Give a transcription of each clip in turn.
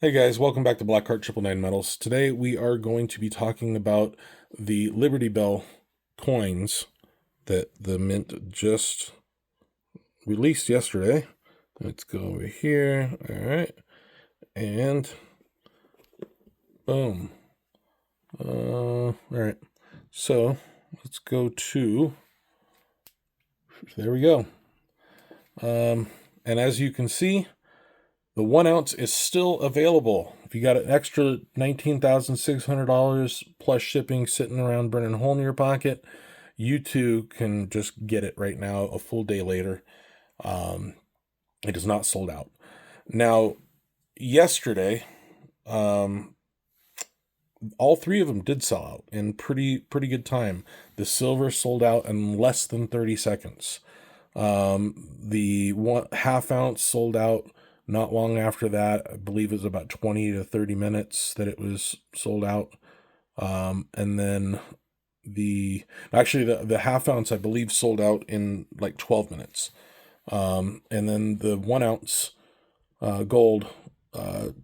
Hey guys, welcome back to Blackheart 999 Metals. Today we are going to be talking about the Liberty Bell coins that the Mint just released yesterday. Let's go over here. All right. And boom. All right. So let's go to, there we go. And as you can see, the 1 ounce is still available. If you got an extra $19,600 plus shipping sitting around burning a hole in your pocket, you too can just get it right now, a full day later. It is not sold out. Now, yesterday, all three of them did sell out in pretty good time. The silver sold out in less than 30 seconds. The half ounce sold out not long after that. I believe it was about 20 to 30 minutes that it was sold out. And then the half ounce, I believe, sold out in like 12 minutes. And then the 1 ounce gold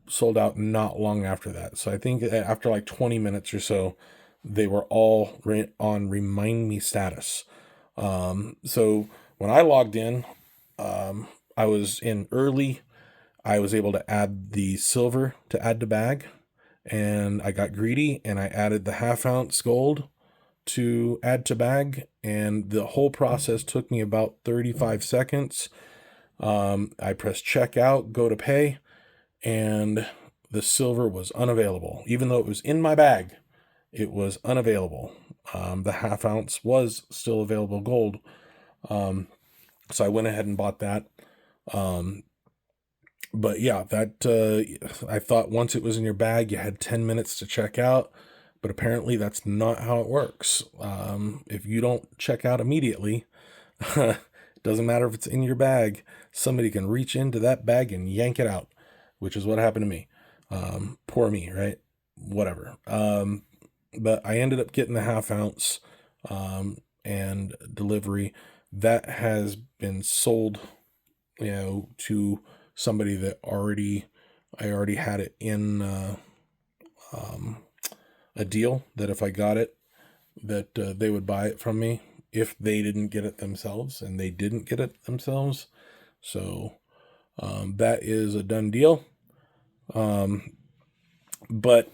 sold out not long after that. So I think after like 20 minutes or so, they were all on remind me status. So when I logged in, I was in early. I was able to add the silver to add to bag, and I got greedy and I added the half ounce gold to add to bag, and the whole process took me about 35 seconds. I pressed checkout, go to pay, and the silver was unavailable. Even though it was in my bag, it was unavailable. The half ounce was still available gold. So I went ahead and bought that. But yeah, that I thought once it was in your bag, you had 10 minutes to check out, but apparently that's not how it works. If you don't check out immediately, it doesn't matter if it's in your bag, somebody can reach into that bag and yank it out, which is what happened to me. Poor me, right? Whatever. But I ended up getting the half ounce and delivery. That has been sold, to somebody that I already had it in a deal that if I got it, that they would buy it from me if they didn't get it themselves, and they didn't get it themselves. So that is a done deal. But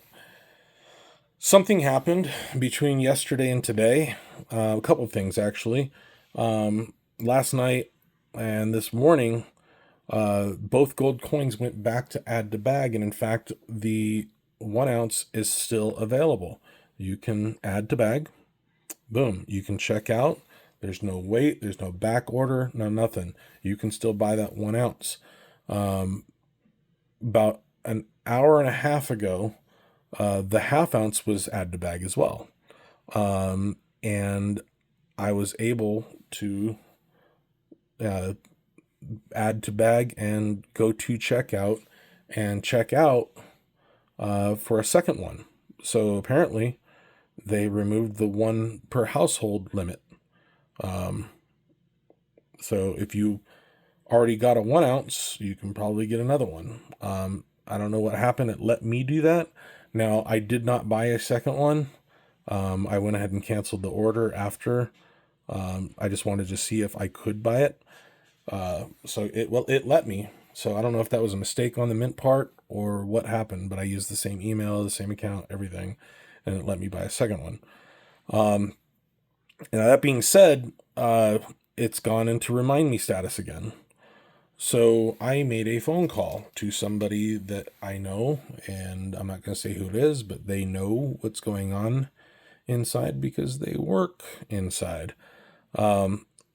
something happened between yesterday and today. A couple of things, actually. Last night and this morning, both gold coins went back to add to bag, and in fact, the 1 ounce is still available. You can add to bag. Boom. You can check out. There's no wait. There's no back order. No nothing. You can still buy that 1 ounce. About an hour and a half ago, the half ounce was add to bag as well. And I was able to add to bag and go to checkout and check out for a second one. So apparently they removed the one per household limit. So if you already got a 1 ounce, you can probably get another one. I don't know what happened. It let me do that. Now, I did not buy a second one. I went ahead and canceled the order after. I just wanted to see if I could buy it. So it let me. So I don't know if that was a mistake on the Mint part or what happened, but I used the same email, the same account, everything, and it let me buy a second one. Now that being said, it's gone into remind me status again. So I made a phone call to somebody that I know, and I'm not going to say who it is, but they know what's going on inside because they work inside.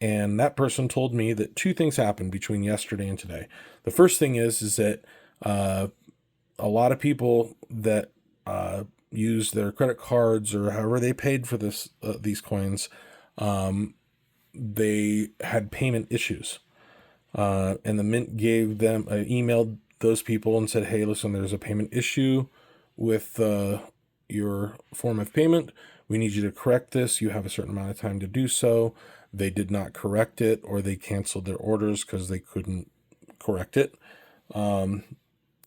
And that person told me that two things happened between yesterday and today. The first thing is that a lot of people that use their credit cards or however they paid for these coins, they had payment issues. And the Mint gave them, emailed those people and said, hey, listen, there's a payment issue with your form of payment. We need you to correct this. You have a certain amount of time to do so. They did not correct it, or they canceled their orders because they couldn't correct it.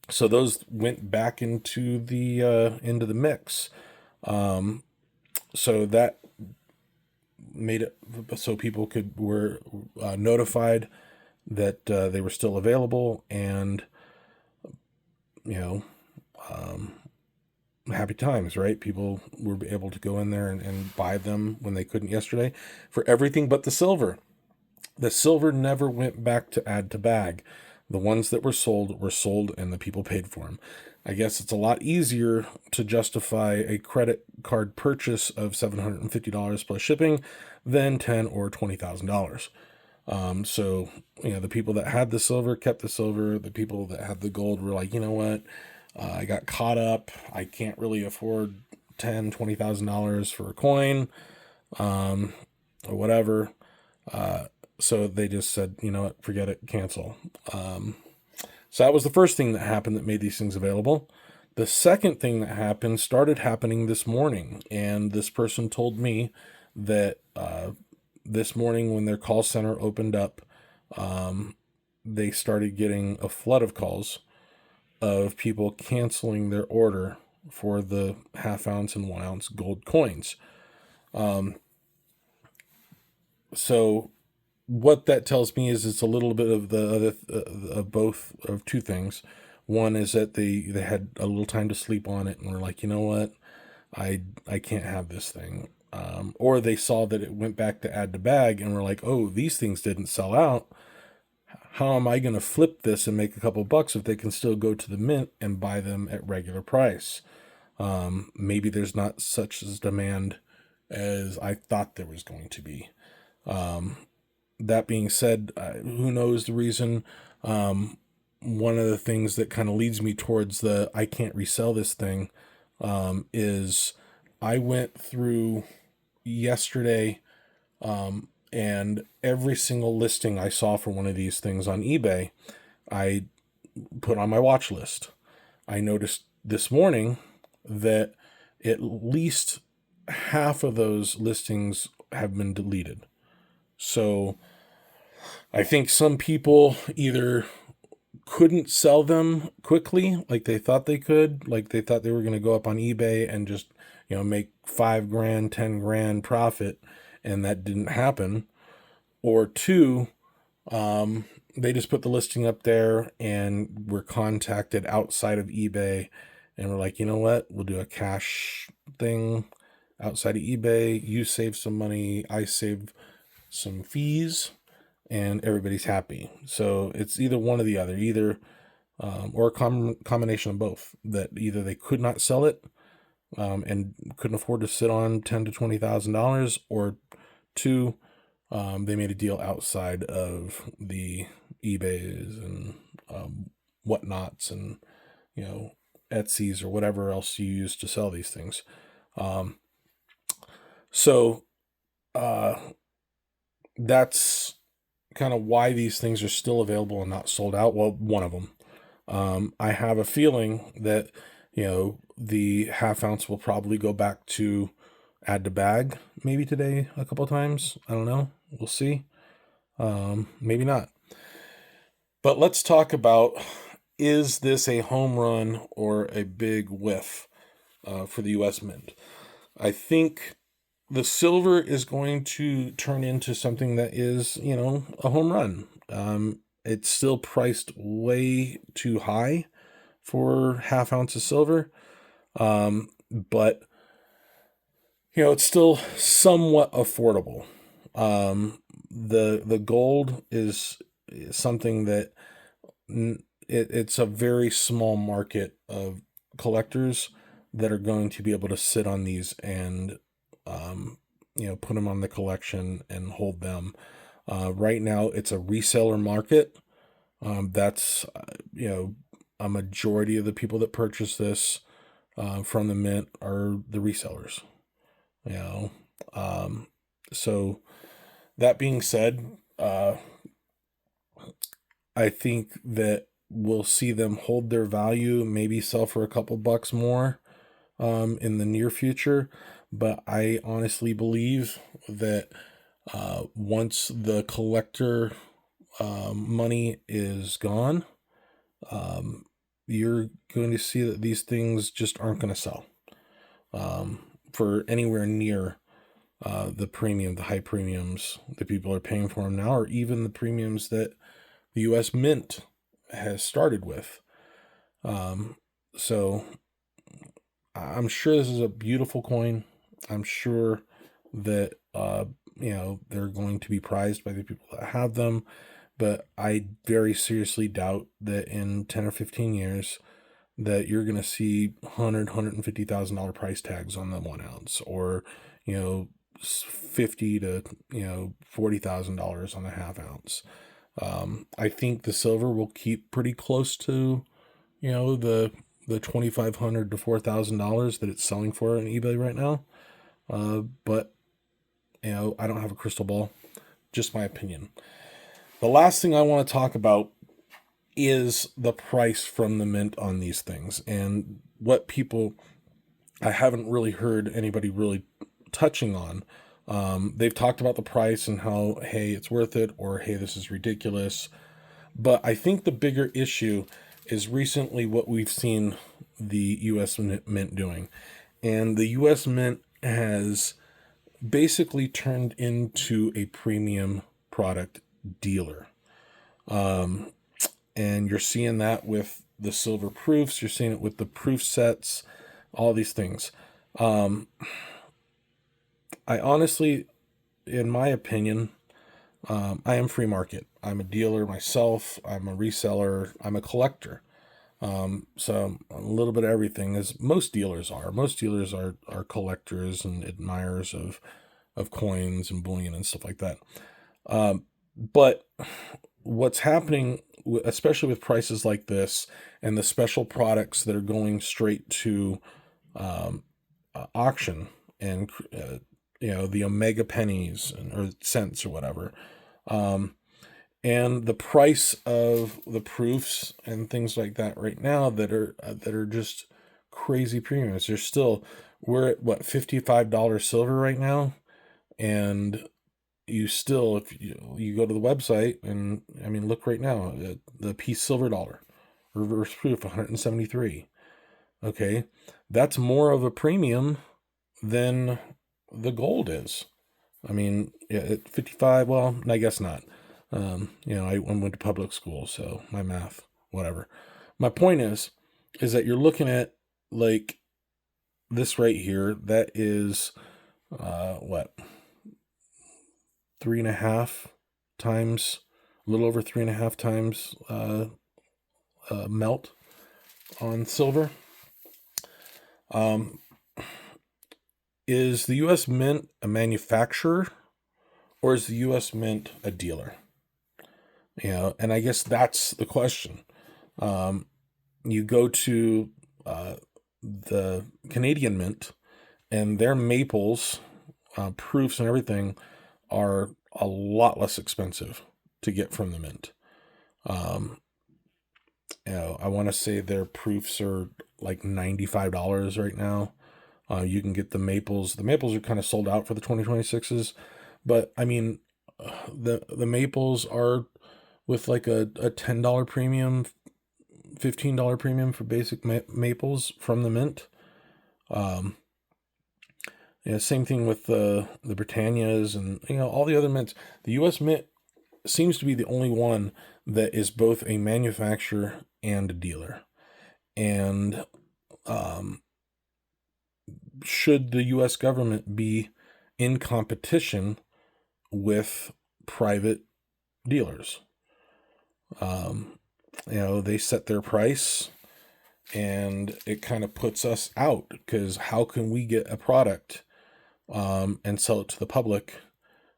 So those went back into the mix. Um, so that made it so people were notified that they were still available, and you know, um, happy times, right? People were able to go in there and buy them when they couldn't yesterday for everything but the silver. The silver never went back to add to bag. The ones that were sold, and the people paid for them. I guess it's a lot easier to justify a credit card purchase of $750 plus shipping than $10 or $20,000. So the people that had the silver kept the silver. The people that had the gold were like, you know what, I got caught up. I can't really afford $10,000, $20,000 for a coin, um, or whatever. So they just said, you know what, forget it, cancel. So that was the first thing that happened that made these things available. The second thing that happened started happening this morning, and this person told me that this morning when their call center opened up, they started getting a flood of calls of people canceling their order for the half ounce and 1 ounce gold coins. So what that tells me is it's a little bit of the other of both of two things. One is that they had a little time to sleep on it and were like, you know what, I can't have this thing. Or they saw that it went back to add to bag and were like, oh, these things didn't sell out. How am I going to flip this and make a couple bucks if they can still go to the mint and buy them at regular price? Maybe there's not such as demand as I thought there was going to be. That being said, who knows the reason? One of the things that kind of leads me towards the I can't resell this thing is I went through yesterday, and every single listing I saw for one of these things on eBay, I put on my watch list. I noticed this morning that at least half of those listings have been deleted. So I think some people either couldn't sell them quickly like they thought they could, like they thought they were going to go up on eBay and just, make $5,000, $10,000 profit, and that didn't happen. Or two, they just put the listing up there and were contacted outside of eBay and were like, you know what, we'll do a cash thing outside of eBay. You save some money, I save some fees, and everybody's happy. So it's either one or the other, either or a combination of both. That either they could not sell it and couldn't afford to sit on $10,000 to $20,000, or two, they made a deal outside of the eBays and whatnots and Etsy's or whatever else you use to sell these things. So that's kind of why these things are still available and not sold out. Well, one of them. I have a feeling that, the half ounce will probably go back to add to bag maybe today a couple times. I don't know. We'll see. Maybe not. But let's talk about, is this a home run or a big whiff for the U.S. Mint? I think the silver is going to turn into something that is, a home run. It's still priced way too high for half ounce of silver. But it's still somewhat affordable. The gold is something that it's a very small market of collectors that are going to be able to sit on these and put them on the collection and hold them. Right now, it's a reseller market. That's a majority of the people that purchase this from the mint are the resellers. So that being said, I think that we'll see them hold their value, maybe sell for a couple bucks more in the near future. But I honestly believe that once the collector money is gone, you're going to see that these things just aren't going to sell for anywhere near the premium, the high premiums that people are paying for them now, or even the premiums that the U.S. Mint has started with. So I'm sure this is a beautiful coin. I'm sure that they're going to be prized by the people that have them, but I very seriously doubt that in 10 or 15 years that you're going to see $150,000 price tags on the 1 ounce, or 50 to $40,000 on a half ounce. I think the silver will keep pretty close to the $2,500 to $4,000 that it's selling for on eBay right now. But I don't have a crystal ball. Just my opinion. The last thing I want to talk about is the price from the mint on these things, and what people, I haven't really heard anybody really touching on. They've talked about the price and how, hey, it's worth it, or hey, this is ridiculous. But I think the bigger issue is recently what we've seen the U.S. Mint doing. And the U.S. Mint has basically turned into a premium product dealer. And you're seeing that with the silver proofs, you're seeing it with the proof sets, all these things. I honestly, in my opinion, I am free market. I'm a dealer myself. I'm a reseller. I'm a collector. So a little bit of everything, as most dealers are. Most dealers are collectors and admirers of coins and bullion and stuff like that. But what's happening, especially with prices like this and the special products that are going straight to auction, and the omega pennies or cents or whatever, and the price of the proofs and things like that right now that are just crazy premiums. We're at what, $55 silver right now, and you still, if you go to the website, and I mean, look right now, the piece silver dollar reverse proof 173. Okay, that's more of a premium than the gold is. I mean, yeah, at 55, well, I guess not. I went to public school, so my math, whatever. My point is that you're looking at like this right here. That is, what, 3.5 times, a little over 3.5 times melt on silver. Is the U.S. Mint a manufacturer, or is the U.S. Mint a dealer? And I guess that's the question. You go to the Canadian Mint, and their maples, proofs and everything are a lot less expensive to get from the mint. I want to say their proofs are like $95 right now. You can get the maples. The maples are kind of sold out for the 2026s, but I mean, the maples are with like a $10 premium, $15 premium for basic maples from the mint. Same thing with the Britannias and all the other mints. The U.S. Mint seems to be the only one that is both a manufacturer and a dealer. And should the U.S. government be in competition with private dealers? They set their price, and it kind of puts us out, because how can we get a product and sell it to the public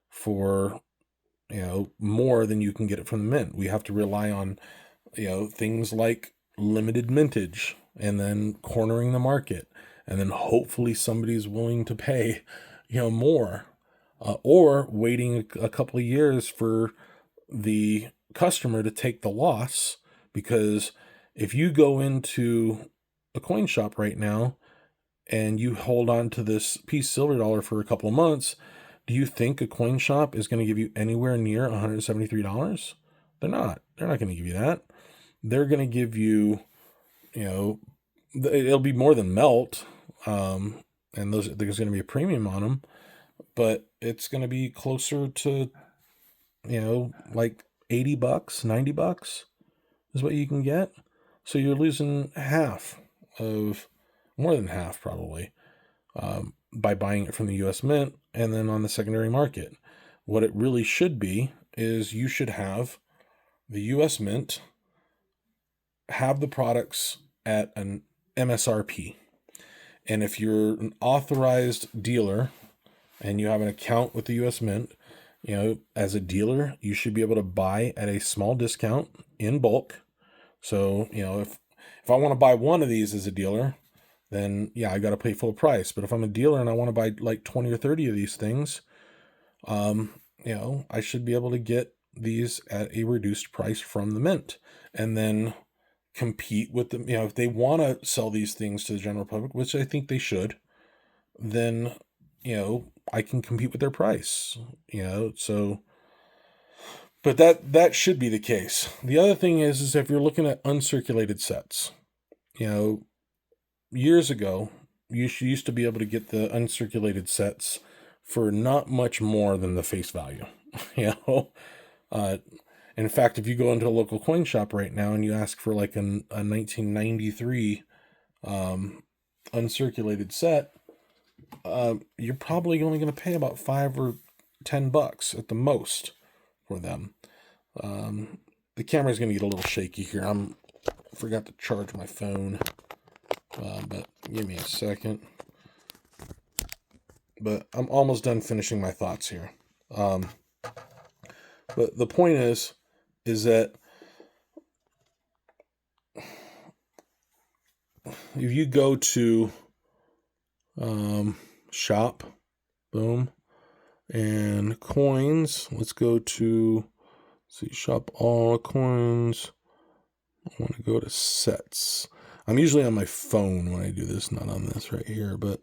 for more than you can get it from the mint? We have to rely on things like limited mintage, and then cornering the market, and then hopefully somebody's willing to pay more, or waiting a couple of years for the customer to take the loss. Because if you go into a coin shop right now and you hold on to this piece silver dollar for a couple of months, do you think a coin shop is going to give you anywhere near $173? They're not. They're not going to give you that. They're going to give you you know, it'll be more than melt. And there's going to be a premium on them, but it's going to be closer to, like $80, $90 is what you can get. So you're losing more than half probably, by buying it from the US Mint and then on the secondary market. What it really should be is you should have the US Mint have the products at an MSRP. And if you're an authorized dealer and you have an account with the US Mint, as a dealer, you should be able to buy at a small discount in bulk. So, if I want to buy one of these as a dealer, then yeah, I got to pay full price. But if I'm a dealer and I want to buy like 20 or 30 of these things, I should be able to get these at a reduced price from the Mint and then compete with them. If they want to sell these things to the general public, which I think they should, then, I can compete with their price, so, but that should be the case. The other thing is if you're looking at uncirculated sets, years ago, you used to be able to get the uncirculated sets for not much more than the face value, in fact, if you go into a local coin shop right now and you ask for like a 1993 uncirculated set, you're probably only going to pay about $5 or $10 at the most for them. The camera's going to get a little shaky here. I forgot to charge my phone, but give me a second. But I'm almost done finishing my thoughts here. But the point is that if you go to shop, boom, and coins, let's go to, shop all coins. I want to go to sets. I'm usually on my phone when I do this, not on this right here, but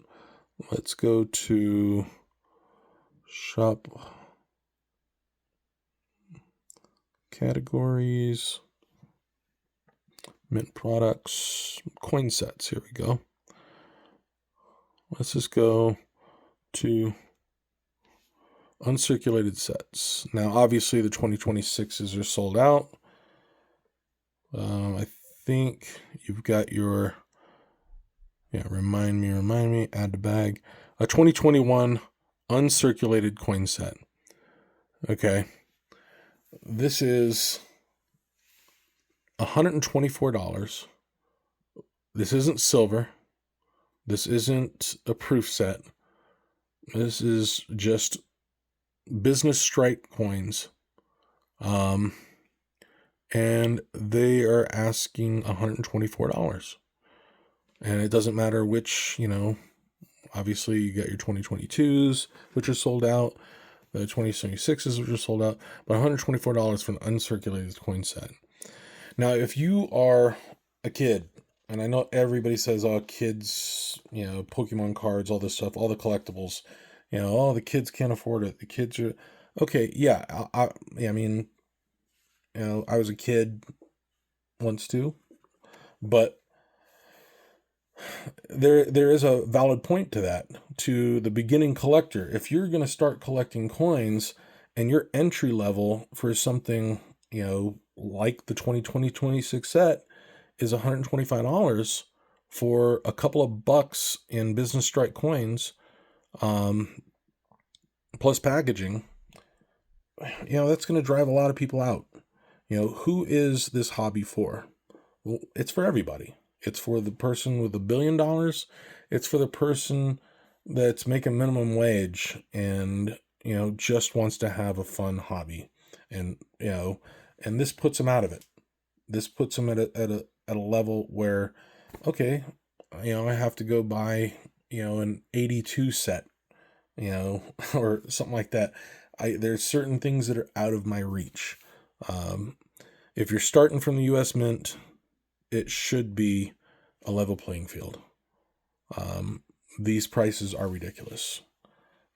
let's go to shop categories, Mint products, coin sets. Here we go. Let's just go to uncirculated sets. Now, obviously, the 2026s are sold out. I think you've got your, remind me, add to bag. A 2021 uncirculated coin set. Okay. This is $124. This isn't silver. This isn't a proof set. This is just business strike coins. And they are asking $124. And it doesn't matter which, obviously you got your 2022s, which are sold out, the 2026s, which are sold out, but $124 for an uncirculated coin set. Now, if you are a kid, and I know everybody says, oh, kids, Pokemon cards, all this stuff, all the collectibles, oh, the kids can't afford it. The kids are, okay, yeah, I mean, I was a kid once too, but there is a valid point to that, to the beginning collector. If you're going to start collecting coins and your entry level for something, like the 2026 set is $125 for a couple of bucks in business strike coins, plus packaging, that's going to drive a lot of people out. Who is this hobby for? Well, it's for everybody. It's for the person with $1 billion. It's for the person that's making minimum wage and, just wants to have a fun hobby. And, and this puts them out of it. This puts them at a level where, okay, I have to go buy, an 82 set, or something like that. There's certain things that are out of my reach. If you're starting from the US Mint, it should be a level playing field. These prices are ridiculous.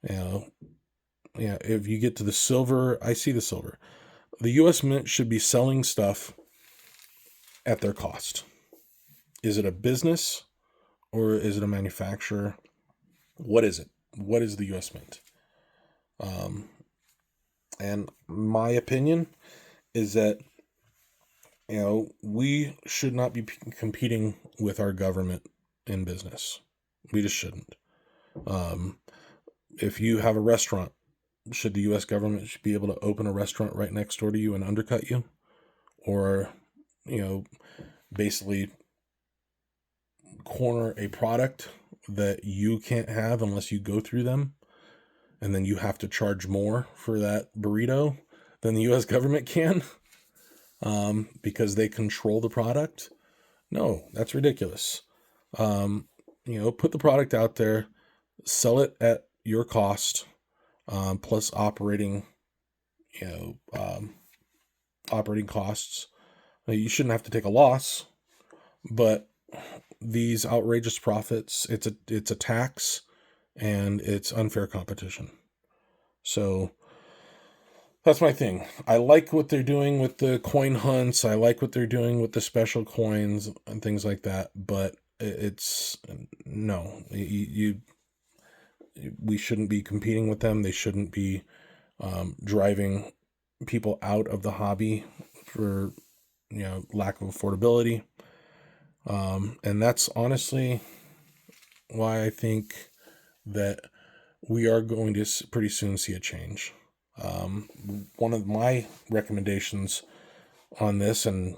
If you get to the silver, I see the silver. The US Mint should be selling stuff at their cost. Is it a business or is it a manufacturer? What is it? What is the U.S. Mint? And my opinion is that, we should not be competing with our government in business. We just shouldn't. If you have a restaurant, should the U.S. government be able to open a restaurant right next door to you and undercut you? Or, basically corner a product that you can't have unless you go through them, and then you have to charge more for that burrito than the U.S. government can, because they control the product? No, that's ridiculous. Put the product out there, sell it at your cost, plus operating costs. You shouldn't have to take a loss, but these outrageous profits, it's a tax, and it's unfair competition. So that's my thing. I like what they're doing with the coin hunts. I like what they're doing with the special coins and things like that. But it's no, we shouldn't be competing with them. They shouldn't be driving people out of the hobby for lack of affordability. And that's honestly why I think that we are going to pretty soon see a change. One of my recommendations on this, and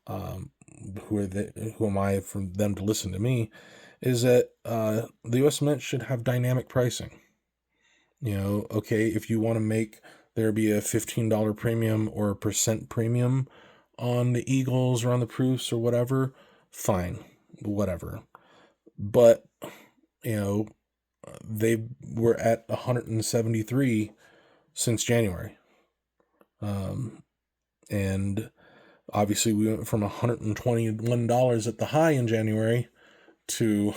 who am I for them to listen to me, is that the U.S. Mint should have dynamic pricing. Okay, if you want to make there be a $15 premium or a percent premium on the Eagles or on the Proofs or whatever, fine, whatever. But they were at 173 since January. And obviously we went from $121 at the high in January to,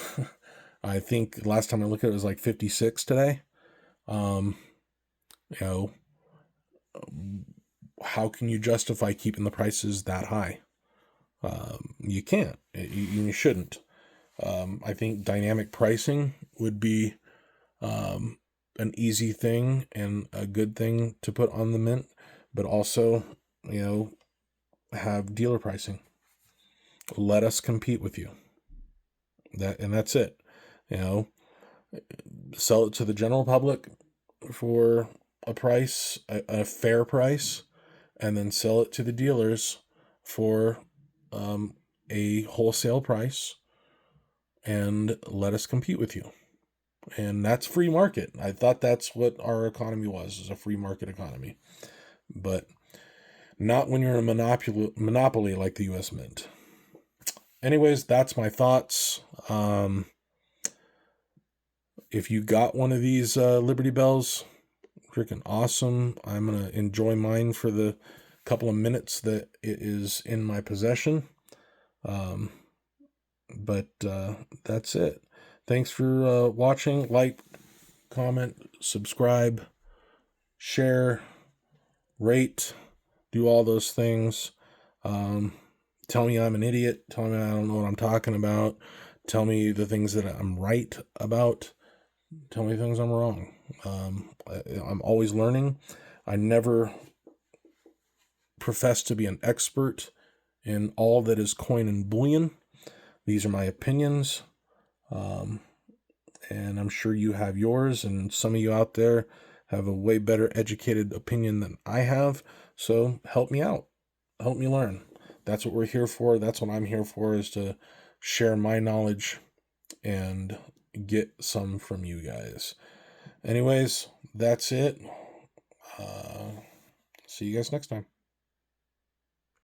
I think last time I looked at it was like 56 today. How can you justify keeping the prices that high? You can't. You shouldn't. I think dynamic pricing would be an easy thing and a good thing to put on the Mint, but also, have dealer pricing. Let us compete with you. That's it. Sell it to the general public for a price, a fair price, and then sell it to the dealers for a wholesale price, and let us compete with you. And that's free market. I thought that's what our economy is a free market economy. But not when you're a monopoly like the U.S. Mint. Anyways, that's my thoughts. If you got one of these Liberty Bells, freaking awesome. I'm going to enjoy mine for the couple of minutes that it is in my possession. But that's it. Thanks for watching. Like, comment, subscribe, share, rate, do all those things. Tell me I'm an idiot. Tell me I don't know what I'm talking about. Tell me the things that I'm right about. Tell me things I'm wrong. I'm always learning. I never profess to be an expert in all that is coin and bullion. These are my opinions. And I'm sure you have yours, and some of you out there have a way better educated opinion than I have. So help me out. Help me learn. That's what we're here for. That's what I'm here for, is to share my knowledge and get some from you guys. Anyways, that's it. See you guys next time.